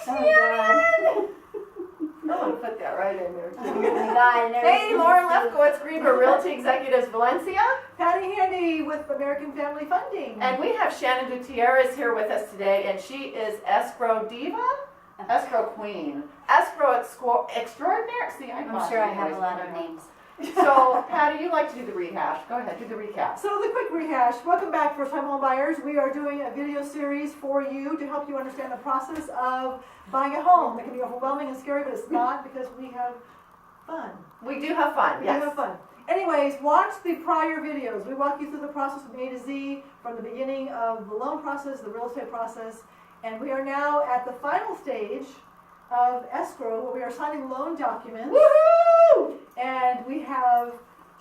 God. Someone put that right in there. Oh my God. Hey, Lauren Lefkowitz, Greber, Realty Executives, Valencia. Patti Handy with American Family Funding. And we have Shannon Gutierrez here with us today, and she is Escrow Diva? Escrow Queen. Escrow Extraordinaire? See, I'm sure I have a lot of names. So, Patti, you like to do the rehash. Go ahead, do the recap. So the quick rehash. Welcome back, first-time home buyers. We are doing a video series for you to help you understand the process of buying a home. It can be overwhelming and scary, but it's not, because we have fun. We do have fun, We yes. do have fun. Anyways, watch the prior videos. We walk you through the process from A to Z, from the beginning of the loan process, the real estate process, and we are now at the final stage of escrow, where we are signing loan documents. Woohoo! And we have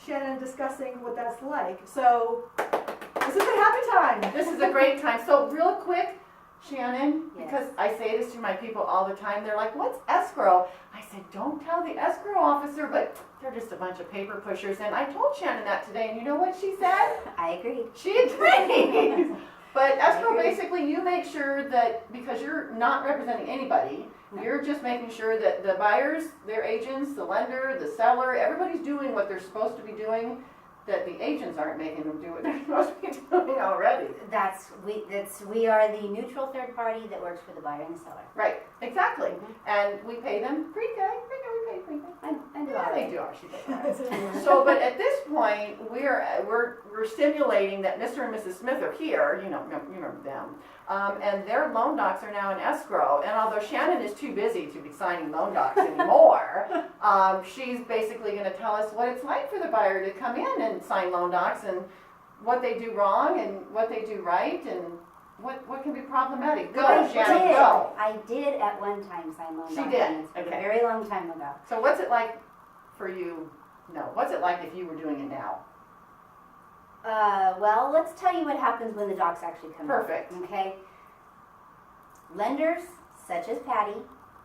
Shannon discussing what that's like. So this is a happy time. This is a great time. So real quick, Shannon, Yes. because I say this to my people all the time, they're like, what's escrow? I said, don't tell the escrow officer, but they're just a bunch of paper pushers. And I told Shannon that today, and you know what she said? I agreed. She agrees. But escrow, basically, you make sure that, because you're not representing anybody, you're just making sure that the buyers, their agents, the lender, the seller, everybody's doing what they're supposed to be doing, that the agents aren't making them do what they're supposed to be doing already. We are the neutral third party that works for the buyer and the seller. Right, exactly. And we pay them pre-pay, we pay pre-pay. I do Yeah, all they right. do actually. So, but at this point, we're stimulating that Mr. and Mrs. Smith are here, you remember them, and their loan docs are now in escrow. And although Shannon is too busy to be signing loan docs anymore, she's basically going to tell us what it's like for the buyer to come in and sign loan docs, and what they do wrong and what they do right, and what can be problematic. Go, Shannon, go. I did at one time sign loan She documents, did, but okay. a very long time ago. So what's it like for you? No, what's it like if you were doing it now? Well, let's tell you what happens when the docs actually come in. Perfect. Okay. Lenders, such as Patti,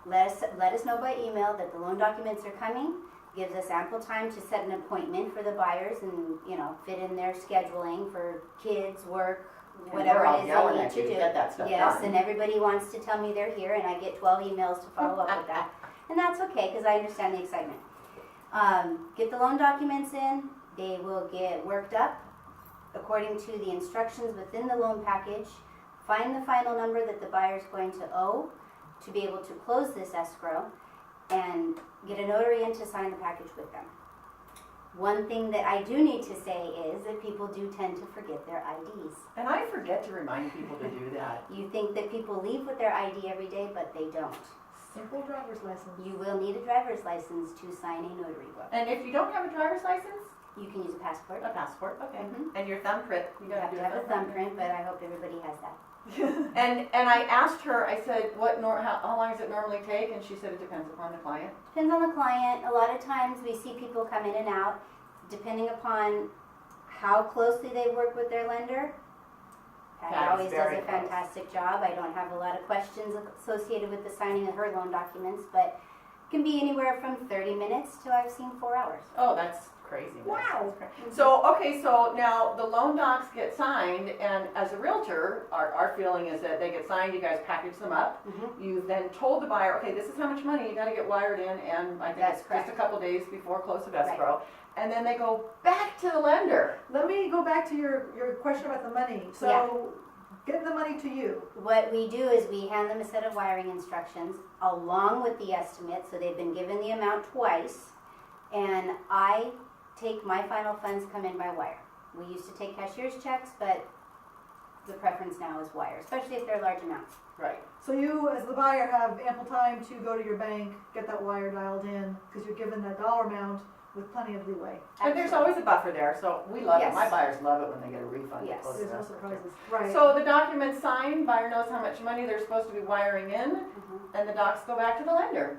let us know by email that the loan documents are coming. Gives us ample time to set an appointment for the buyers and, fit in their scheduling for kids, work, whatever it is they need to do. Get that stuff Yes, done. and everybody wants to tell me they're here, and I get 12 emails to follow up with that. And that's okay, because I understand the excitement. Get the loan documents in. They will get worked up according to the instructions within the loan package. Find the final number that the buyer is going to owe to be able to close this escrow, and get a notary in to sign the package with them. One thing that I do need to say is that people do tend to forget their IDs. And I forget to remind people to do that. You think that people leave with their ID every day, but they don't. Simple driver's license. You will need a driver's license to sign a notary book. And if you don't have a driver's license, You can use a passport. a passport, okay. Mhm. And your thumbprint, you You gotta have do to have a thumbprint, but I hope everybody has that. And I asked her, I said, how long does it normally take? And she said it depends upon the client. Depends on the client. A lot of times we see people come in and out, depending upon how closely they work with their lender. Patti Patti's always does very a close. fantastic job. I don't have a lot of questions associated with the signing of her loan documents, but it can be anywhere from 30 minutes to I've seen 4 hours. Oh, that's crazy. Wow. So, okay, so now the loan docs get signed, and as a realtor, our feeling is that they get signed, you guys package them up. Mhm. You then told the buyer, okay, this is how much money you gotta get wired in, and I think That's it's correct. just a couple days before close of escrow. And then they go back to the lender. Let me go back to your question about the money. So get the money to you. What we do is we hand them a set of wiring instructions along with the estimate, so they've been given the amount twice, and I take my final funds come in by wire. We used to take cashier's checks, but the preference now is wire, especially if they're large amounts. Right. So you, as the buyer, have ample time to go to your bank, get that wire dialed in, because you're given that dollar amount with plenty of leeway. And there's always a buffer there, so we love it. Yes. My buyers love it when they get a refund. Yes. Close There's to no escrow. surprises. Right. So the document's signed, buyer knows how much money they're supposed to be wiring in, Mhm. and the docs go back to the lender.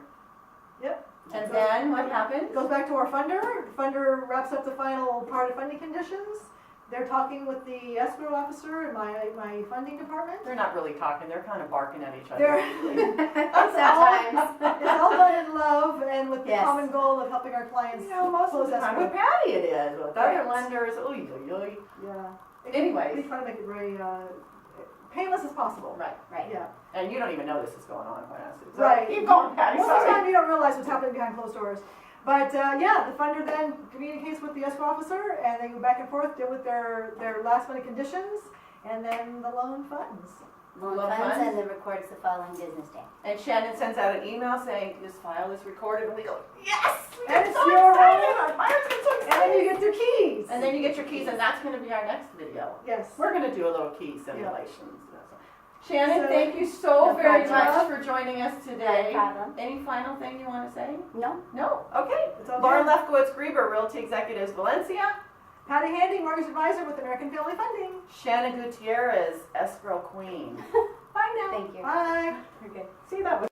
Yep. And then what happens? It goes back to our funder. The funder wraps up the final part of funding conditions. They're talking with the escrow officer in my funding department. They're not really talking, they're kind of barking at each They're- other. Sometimes. It's all done in love and with the Yes. common goal of helping our clients You know, most of close the time, escrow. with Patti it is, with other Right. lenders, oy, oy, oy. Yeah. Anyways. We try to make it very painless as possible. Right, Right. Yeah. and you don't even know this is going on, quite honestly. So Right. keep going, Patty, Most of the sorry. time you don't realize what's happening behind closed doors. But yeah, the funder then communicates with the escrow officer and they go back and forth, deal with their last minute conditions, and then the loan funds. Loan Loan funds funds? and then records the following business day. And Shannon sends out an email saying, this file is recorded, and we go, yes! We And get it's so your excited! Our buyers get so And then excited! you get your keys. And then you get your keys, and that's gonna be our next video. Yes. We're gonna do a little key simulation. Shannon, So- thank you so No very problem. much for joining us today. No problem. Any final thing you wanna say? No? No? Okay. It's all Lauren good. Lefkowitz, Greber, Realty Executives, Valencia. Patti Handy, mortgage advisor with American Family Funding. Shannon Gutierrez, Escrow Queen. Bye now. Thank you. Bye. You're good. See, that was